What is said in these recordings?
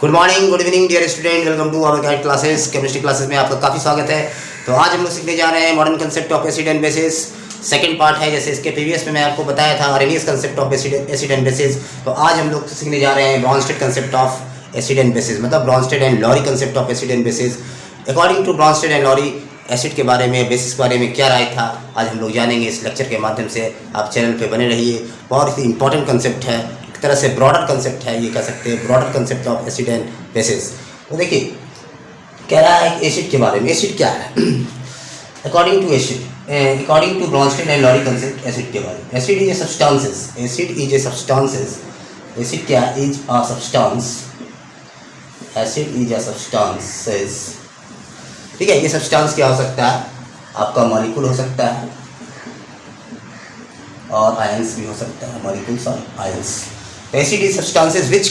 Good morning, good evening dear student, welcome to our guide classes. Chemistry classes में आपका काफ़ी स्वागत है। तो आज हम लोग सीखने जा रहे हैं modern concept of acid and bases. Second part है, जैसे इसके प्रीवियस में मैं आपको बताया था Arrhenius concept of acid and bases. तो आज हम लोग सीखने जा रहे हैं Bronsted concept of acid and bases, मतलब Bronsted and Lowry concept of acid and bases. According to Bronsted and Lowry acid के बारे में, बेसिस के बारे में क्या राय था, आज हम लोग जानेंगे इस लेक्चर के माध्यम से। आप चैनल पे बने रहिए। बहुत ही इंपॉर्टेंट कंसेप्ट है, एक तरह से ब्रॉडर कंसेप्ट है, ये कह सकते हैं broader concept of acid and bases. तो देखिए कह रहा है एसिड के बारे में। एसिड क्या है? According to acid, according to Bronsted and Lowry concept acid के बारे में, acid is a substances. Acid is a substances. Acid क्या is a substance? Acid is a substances. ठीक है, ये सब्सटेंस क्या हो सकता है? आपका मॉलिक्यूल हो सकता है और आयंस भी हो सकता है, मॉलिक्यूल्स और ions. Acid is substances which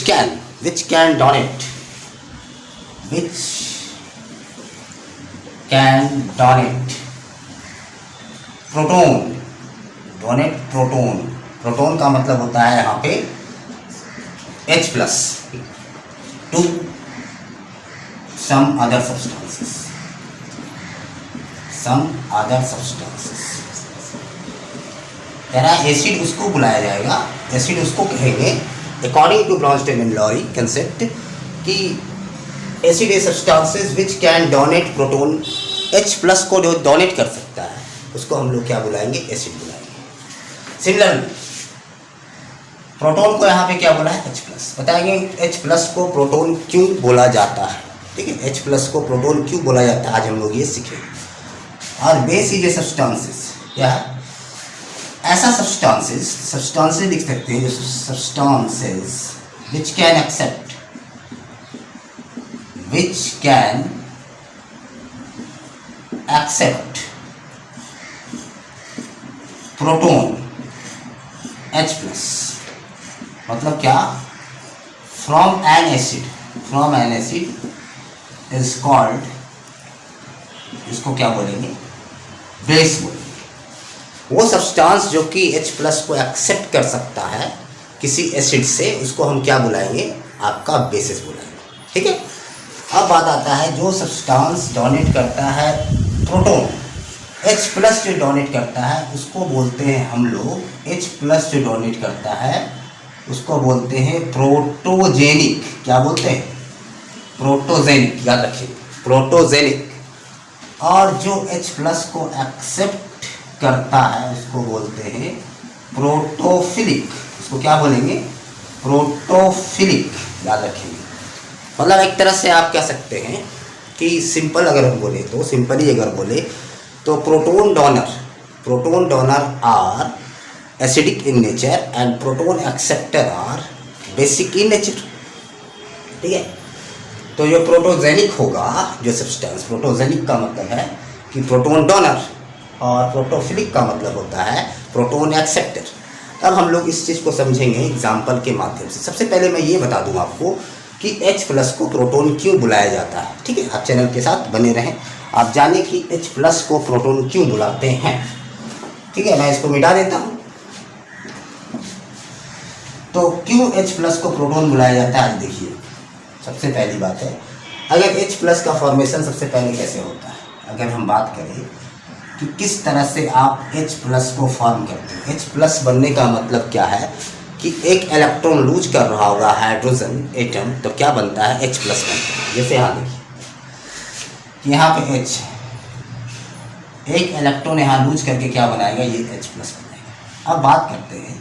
can donate proton. Donate proton. Proton का मतलब होता है यहाँ पे H+ to some other substances। कह रहा है एसिड उसको बुलाया जाएगा, एसिड उसको कहेंगे according to Bronsted and Lowry concept कि acid a substances which can donate proton. H+ को जो डोनेट कर सकता है उसको हम लोग क्या बुलाएंगे? एसिड बुलाएंगे। सिमिलरली प्रोटोन को यहाँ पे क्या बोला है? H+। बताएंगे H+ को प्रोटोन क्यों बोला जाता है। ठीक है, H+ को प्रोटोन क्यों बोला जाता है, आज हम लोग ये सीखेंगे। और बेस इज ए सब्सटेंसेस, क्या है? ऐसा सब्सटेंसेस लिख सकते हैं जो substances which can accept proton H+। मतलब क्या? From an acid is called, इसको क्या बोलेंगे? बेस बोलेंगे। वो सब्सटेंस जो कि H+ को एक्सेप्ट कर सकता है किसी एसिड से, उसको हम क्या बुलाएंगे? आपका बेसिस बुलाएंगे। ठीक है, अब बात आता है जो सब्सटेंस डोनेट करता है प्रोटोन, H+ जो डोनेट करता है उसको बोलते हैं हम लोग, H+ जो डोनेट करता है उसको बोलते हैं प्रोटोजेनिक। क्या बोलते हैं? प्रोटोजेनिक। याद रखिए, प्रोटोजेनिक। और जो H+ को एक्सेप्ट करता है उसको बोलते हैं प्रोटोफिलिक। उसको क्या बोलेंगे? प्रोटोफिलिक। याद रखेंगे। मतलब एक तरह से आप कह सकते हैं कि सिंपल अगर हम बोले तो, सिंपली अगर बोले तो proton donor are acidic in nature and proton acceptor are basic in nature. ठीक है, तो जो प्रोटोजेनिक होगा, जो सब्सटेंस, प्रोटोजेनिक का मतलब है कि प्रोटोन डोनर, और प्रोटोफिलिक का मतलब होता है प्रोटोन एक्सेप्टर। अब हम लोग इस चीज़ को समझेंगे एग्जाम्पल के माध्यम से। सबसे पहले मैं ये बता दूं आपको कि H+ को प्रोटोन क्यों बुलाया जाता है। ठीक है, आप चैनल के साथ बने रहें, आप जानें कि H+ को प्रोटोन क्यों बुलाते हैं। ठीक है, मैं इसको मिटा देता हूँ। तो क्यों H+ को प्रोटोन बुलाया जाता है, आज देखिए। सबसे पहली बात है, अगर H+ का फॉर्मेशन सबसे पहले कैसे होता है, अगर हम बात करें कि किस तरह से आप H+ को फॉर्म करते हैं। H+ बनने का मतलब क्या है कि एक इलेक्ट्रॉन लूज कर रहा होगा हाइड्रोजन एटम, तो क्या बनता है? H+ बनता है। जैसे यहाँ देखिए, यहाँ पे H है, एक इलेक्ट्रॉन यहाँ लूज करके क्या बनाएगा? ये H+ बनाएगा। अब बात करते हैं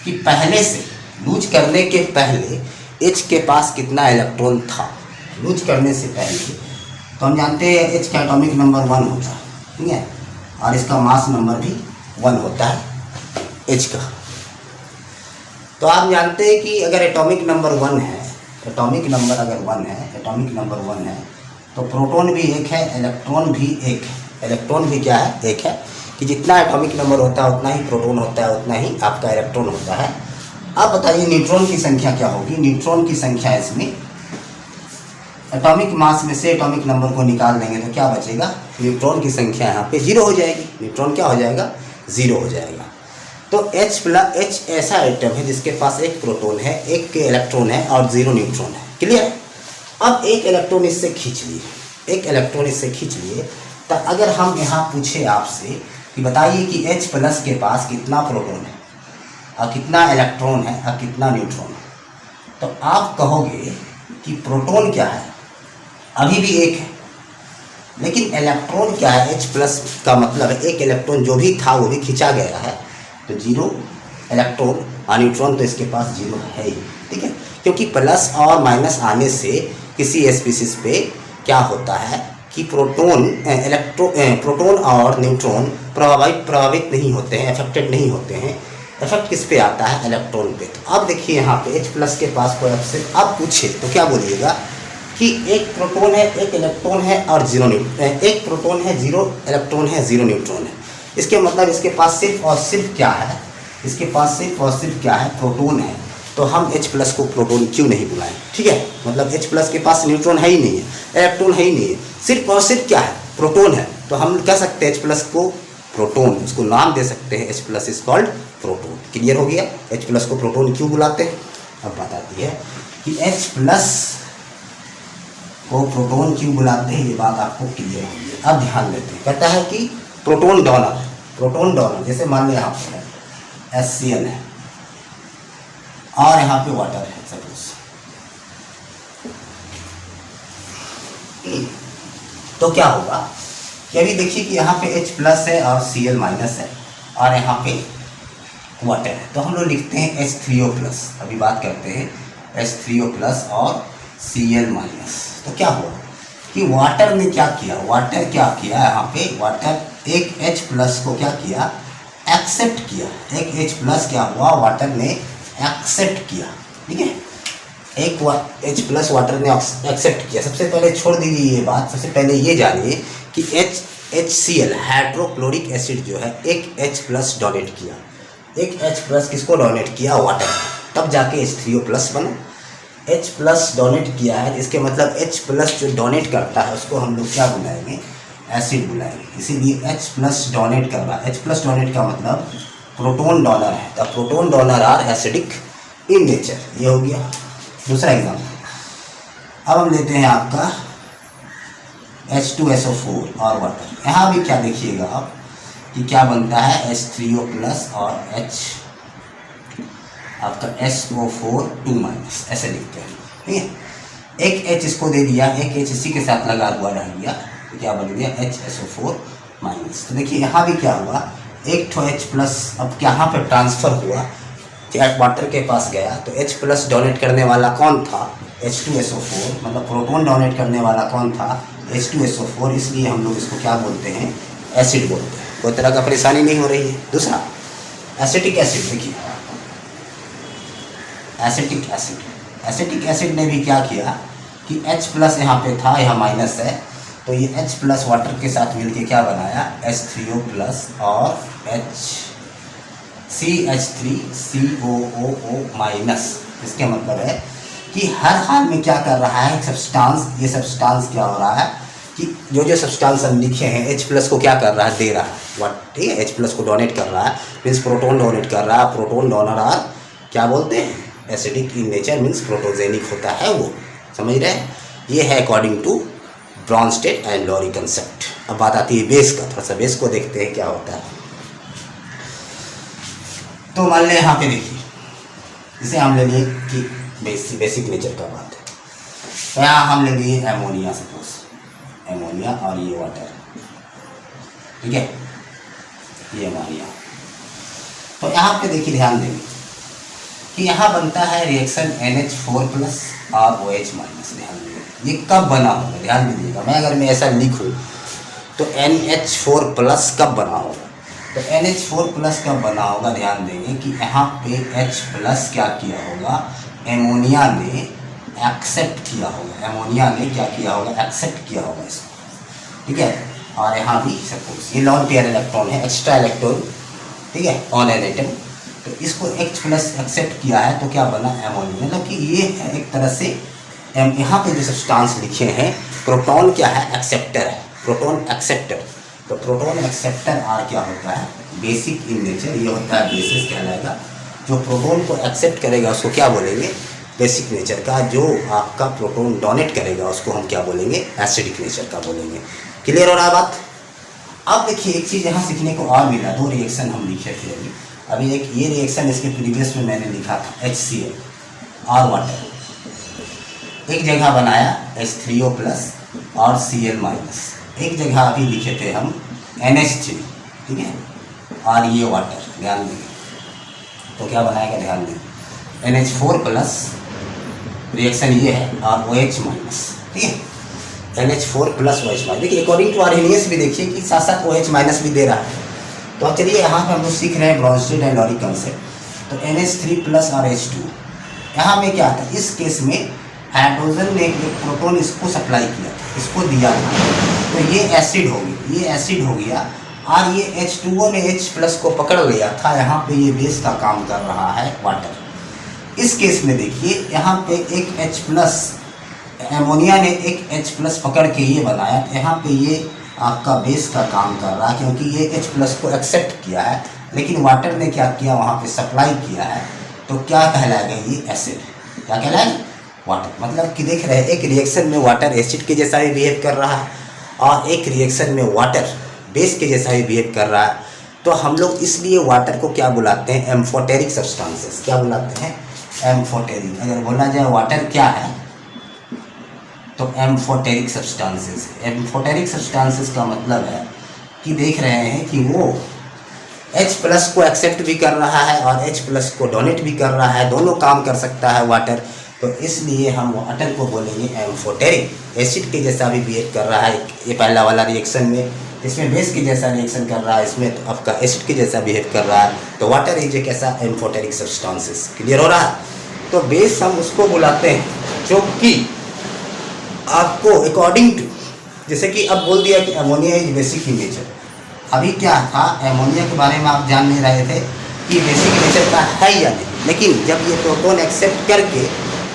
कि पहले से, लूज करने के पहले H के पास कितना इलेक्ट्रॉन था। लूज करने से पहले तो हम जानते हैं H का एटॉमिक नंबर 1 होता है। ठीक है, और इसका मास नंबर भी 1 होता है H का। तो आप जानते हैं कि अगर एटॉमिक नंबर 1 है, एटॉमिक नंबर अगर 1 है, एटॉमिक नंबर 1 है, तो प्रोटॉन भी एक है, इलेक्ट्रॉन भी एक है। इलेक्ट्रॉन भी क्या है? एक है। कि जितना एटॉमिक नंबर होता है उतना ही प्रोटॉन होता है, उतना ही आपका इलेक्ट्रॉन होता है। अब बताइए न्यूट्रॉन की संख्या क्या होगी? न्यूट्रॉन की संख्या इसमें एटॉमिक मास में से एटॉमिक नंबर को निकाल देंगे तो क्या बचेगा? न्यूट्रॉन की संख्या यहाँ पे 0 हो जाएगी। न्यूट्रॉन क्या हो जाएगा? 0 हो जाएगा। तो H ऐसा एटम है जिसके पास एक प्रोटॉन है, एक इलेक्ट्रॉन है और 0 न्यूट्रॉन है। क्लियर? अब एक इलेक्ट्रॉन इससे खींच लिए, एक इलेक्ट्रॉन इससे खींच लिए। तो अगर हम यहाँ पूछे आपसे कि बताइए कि H प्लस के पास कितना प्रोटॉन है और कितना इलेक्ट्रॉन है और कितना न्यूट्रॉन है, तो आप कहोगे कि प्रोटॉन क्या है, अभी भी एक है, लेकिन इलेक्ट्रॉन क्या है, H प्लस का मतलब है एक इलेक्ट्रॉन जो भी था वो भी खींचा गया है, तो 0 इलेक्ट्रॉन और न्यूट्रॉन तो इसके पास 0 है ही, ठीक है। क्योंकि प्लस और माइनस आने से किसी स्पीसीज पे क्या होता है कि प्रोटॉन और न्यूट्रॉन प्रभावित नहीं होते हैं, अफेक्टेड नहीं होते हैं। इफेक्ट किस पे आता है, इलेक्ट्रॉन पे। तो अब देखिए यहाँ पे H प्लस के पास कोई आपसे अब पूछे तो क्या बोलिएगा कि एक प्रोटॉन है, एक इलेक्ट्रॉन है और 0 न्यूट्रॉन, एक प्रोटॉन है 0 इलेक्ट्रॉन है 0 न्यूट्रॉन है। इसके मतलब इसके पास सिर्फ और सिर्फ क्या है, इसके पास सिर्फ और सिर्फ क्या है, प्रोटॉन है। तो हम H प्लस को प्रोटॉन क्यों नहीं बुलाएं, ठीक है। मतलब H प्लस के पास न्यूट्रॉन है ही नहीं है, इलेक्ट्रॉन है ही नहीं है, सिर्फ और सिर्फ क्या है, प्रोटॉन है। तो हम कह सकते हैं H प्लस को प्रोटॉन, उसको नाम दे सकते हैं H plus is called proton. Clear हो गया, H प्लस को प्रोटॉन क्यों बुलाते हैं। अब बात आती है कि H प्लस को प्रोटॉन क्यों बुलाते हैं, ये बात आपको क्लियर होगी। अब ध्यान देते हैं, कहता है कि प्रोटॉन डोनर, प्रोटॉन डोनर, जैसे मान लें यहाँ पर HCl है और यहाँ पे वाटर है सपोज, तो क्या होगा कि अभी देखिए कि यहाँ पे H प्लस है और Cl माइनस है और यहाँ पे वाटर है, तो हम लोग लिखते हैं H3O प्लस। अभी बात करते हैं H3O प्लस और Cl माइनस। तो क्या हुआ कि वाटर ने क्या किया, वाटर क्या किया यहाँ पे, वाटर एक H प्लस को क्या किया, एक्सेप्ट किया। एक H प्लस क्या हुआ, वाटर ने एक्सेप्ट किया, ठीक है। एक H प्लस वाटर ने एक्सेप्ट किया। सबसे पहले छोड़ दीजिए ये बात, सबसे पहले ये जानिए कि HCl हाइड्रोक्लोरिक एसिड जो है एक H प्लस डोनेट किया, एक H प्लस किसको डोनेट किया, वाटर, तब जाके H3O प्लस बना। H प्लस डोनेट किया है, इसके मतलब H प्लस जो डोनेट करता है उसको हम लोग क्या बुलाएंगे, एसिड बुलाएंगे। इसीलिए H प्लस डोनेट कर रहा है। H प्लस डोनेट का मतलब प्रोटॉन डोनर है, the proton donor are acidic in nature. ये हो गया दूसरा एग्जाम्पल। अब हम लेते हैं आपका H2SO4 और वाटर। यहाँ भी क्या देखिएगा आप कि क्या बनता है, H3O प्लस और H आपका SO4 2 माइनस, ऐसे लिखते हैं, ठीक है। एक H इसको दे दिया, एक H इसी के साथ लगा हुआ रह गया, तो क्या बन गया, HSO4 माइनस। तो देखिए यहाँ भी क्या हुआ, एक तो H प्लस अब यहाँ पर ट्रांसफ़र हुआ, वाटर के पास गया, तो H प्लस डोनेट करने वाला कौन था, H2SO4, मतलब प्रोटॉन डोनेट करने वाला कौन था, H2SO4। इसलिए हम लोग इसको क्या बोलते हैं, एसिड बोलते हैं। कोई तरह का परेशानी नहीं हो रही है। दूसरा एसिटिक एसिड, देखिए एसिटिक एसिड, एसिटिक एसिड ने भी क्या किया कि H प्लस यहाँ पे था, यहाँ माइनस है, तो ये H प्लस वाटर के साथ मिलके क्या बनाया, H3O प्लस और CH3COOO माइनस। इसके मतलब है कि हर हाल में क्या कर रहा है सब्सटेंस, ये सब्सटेंस क्या हो रहा है कि जो सब्सटेंस हम लिखे हैं H प्लस को क्या कर रहा है, दे रहा है, वाट, ठीक है। H प्लस को डोनेट कर रहा है, मीन्स प्रोटॉन डोनेट कर रहा है। प्रोटॉन डोनर आर क्या बोलते हैं, acidic in nature, means protogenic होता है वो, समझ रहे हैं। ये है according to Bronsted and Lowry concept. अब बात आती है बेस का, थोड़ा सा बेस को देखते हैं क्या होता है। तो मान लें यहाँ पे देखिए, इसे हम ले लिए कि बेसिक नेचर का बात है, तो यहाँ हम ले लिए एमोनिया, सपोज एमोनिया और ये वाटर, ठीक है, ये एमोनिया। तो यहाँ पे देखिए ध्यान देंगे कि यहाँ बनता है रिएक्शन NH4 प्लस और OH माइनस। ध्यान देंगे ये कब बना होगा, ध्यान दीजिएगा। अगर मैं ऐसा लिखूँ तो NH4 प्लस कब बना होगा, तो NH4 प्लस कब बना होगा, ध्यान देंगे कि यहाँ पे H प्लस क्या किया होगा, एमोनिया ने एक्सेप्ट किया होगा, एमोनिया ने क्या किया होगा, एक्सेप्ट किया होगा इसको, ठीक है। और यहाँ भी सपोज ये लॉन पेयर इलेक्ट्रॉन है, एक्स्ट्रा इलेक्ट्रॉन, ठीक है, ऑन एन एटम, तो इसको H प्लस एक्सेप्ट किया है, तो क्या बना, एमोनिया। मतलब कि ये है एक तरह से यहाँ पे जो सब्सटेंस लिखे हैं, प्रोटॉन क्या है, एक्सेप्टर है, प्रोटॉन एक्सेप्टर। तो प्रोटॉन एक्सेप्टर आर क्या होता है, बेसिक इन नेचर, ये होता है बेसिस कहलाएगा। जो प्रोटॉन को एक्सेप्ट करेगा उसको क्या बोलेंगे, बेसिक नेचर का, जो आपका प्रोटॉन डोनेट करेगा उसको हम क्या बोलेंगे, एसिडिक नेचर का बोलेंगे। क्लियर हो रहा है बात। अब देखिए एक चीज़ यहाँ सीखने को और मिला, दो रिएक्शन हम लिखे थे अभी एक ये रिएक्शन इसके प्रीवियस में मैंने लिखा था HCl और वाटर, एक जगह बनाया H3O+ और Cl-, एक जगह अभी लिखे थे हम NH3, ठीक है, और ये वाटर, ध्यान देंगे तो क्या बनाएगा, ध्यान देंगे NH4+ रिएक्शन ये है और OH-, ठीक है, NH4+ OH-। देखिए अकॉर्डिंग टू आर्हेनियस भी देखिए कि साथ साथ OH- भी दे रहा है। तो अब चलिए यहाँ पे हम लोग सीख रहे हैं ब्रॉन्स्टेड एंड लॉरी कंसेप्ट। तो NH3+ और H2 यहाँ में क्या था, इस केस में हाइड्रोजन ने एक प्रोटॉन इसको सप्लाई किया था, इसको दिया था, तो ये एसिड हो गई, ये एसिड हो गया और ये H2O ने H+ को पकड़ लिया था, यहाँ पे ये बेस का काम कर रहा है वाटर। इस केस में देखिए यहाँ पे एक H+, एमोनिया ने एक H+ पकड़ के ये बनाया, तो यहाँ पे ये आपका बेस का काम कर रहा है क्योंकि ये H+ को एक्सेप्ट किया है, लेकिन वाटर ने क्या किया, वहाँ पे सप्लाई किया है, तो क्या कहलाएगा ये एसिड, क्या कहलाएगा, वाटर। मतलब कि देख रहे हैं एक रिएक्शन में वाटर एसिड के जैसा भी बिहेव कर रहा है और एक रिएक्शन में वाटर बेस के जैसा भी बिहेव कर रहा है। तो हम लोग इसलिए वाटर को क्या बुलाते हैं, एम्फोटेरिक सब्सटेंसेस। क्या बुलाते हैं, एम्फोटेरिक। अगर बोला जाए वाटर क्या है तो एम्फोटेरिक सब्सटेंसेस। एम्फोटेरिक सब्सटेंसेस का मतलब है कि देख रहे हैं कि वो H+ को एक्सेप्ट भी कर रहा है और H+ को डोनेट भी कर रहा है, दोनों काम कर सकता है वाटर। तो इसलिए हम वाटर को बोलेंगे एम्फोटेरिक, एसिड के जैसा भी बिहेव कर रहा है। ये पहला वाला रिएक्शन में इसमें बेस के जैसा रिएक्शन कर रहा है, इसमें तो आपका एसिड के जैसा बिहेव कर रहा है। तो वाटर इज एक ऐसा एम्फोटेरिक सब्सटेंसेस। क्लियर हो रहा है। तो बेस हम उसको बुलाते हैं जो कि आपको अकॉर्डिंग टू, जैसे कि अब बोल दिया कि ammonia is basic in nature. अभी क्या था, अमोनिया के बारे में आप जान नहीं रहे थे कि बेसिक नेचर का है या नहीं, लेकिन जब ये प्रोटॉन एक्सेप्ट करके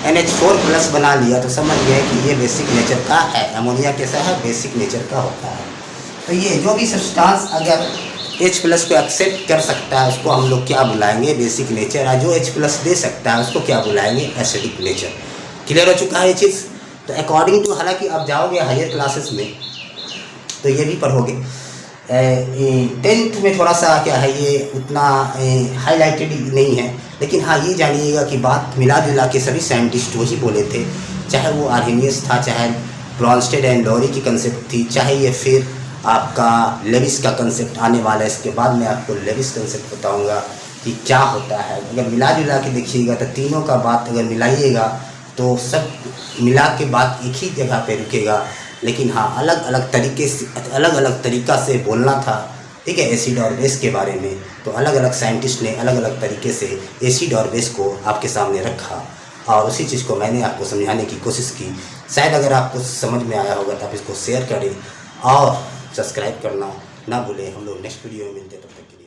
NH4+ बना लिया तो समझ गए कि ये बेसिक नेचर का है। अमोनिया कैसा है, बेसिक नेचर का होता है। तो ये जो भी सब्सटेंस अगर H+ को एक्सेप्ट कर सकता है उसको हम लोग क्या बुलाएंगे, बेसिक नेचर। और जो H+ दे सकता है उसको क्या बुलाएंगे, एसिडिक नेचर। क्लियर हो चुका है ये चीज़। तो अकॉर्डिंग टू, हालांकि आप जाओगे हायर क्लासेस में तो ये भी पढ़ोगे, 10th में थोड़ा सा क्या है ये उतना हाईलाइटेड नहीं है, लेकिन हाँ ये जानिएगा कि बात मिला जुला के सभी साइंटिस्ट वही बोले थे, चाहे वो आर्हेनियस था, चाहे ब्रॉन्स्टेड एंड लॉरी की कंसेप्ट थी, चाहे ये फिर आपका लेविस का कंसेप्ट आने वाला है। इसके बाद मैं आपको लेविस कंसेप्ट बताऊँगा कि क्या होता है। अगर मिला जुला के देखिएगा तो तीनों का बात अगर मिलाइएगा तो सब मिला के बात एक ही जगह पे रुकेगा, लेकिन हाँ अलग अलग तरीके से, अलग अलग तरीक़ा से बोलना था, ठीक है, एसिड और बेस के बारे में। तो अलग अलग साइंटिस्ट ने अलग अलग तरीके से एसिड और बेस को आपके सामने रखा और उसी चीज़ को मैंने आपको समझाने की कोशिश की। शायद अगर आपको समझ में आया होगा तो आप इसको शेयर करें और सब्सक्राइब करना ना भूलें। हम लोग नेक्स्ट वीडियो में मिलते हैं, तब तक।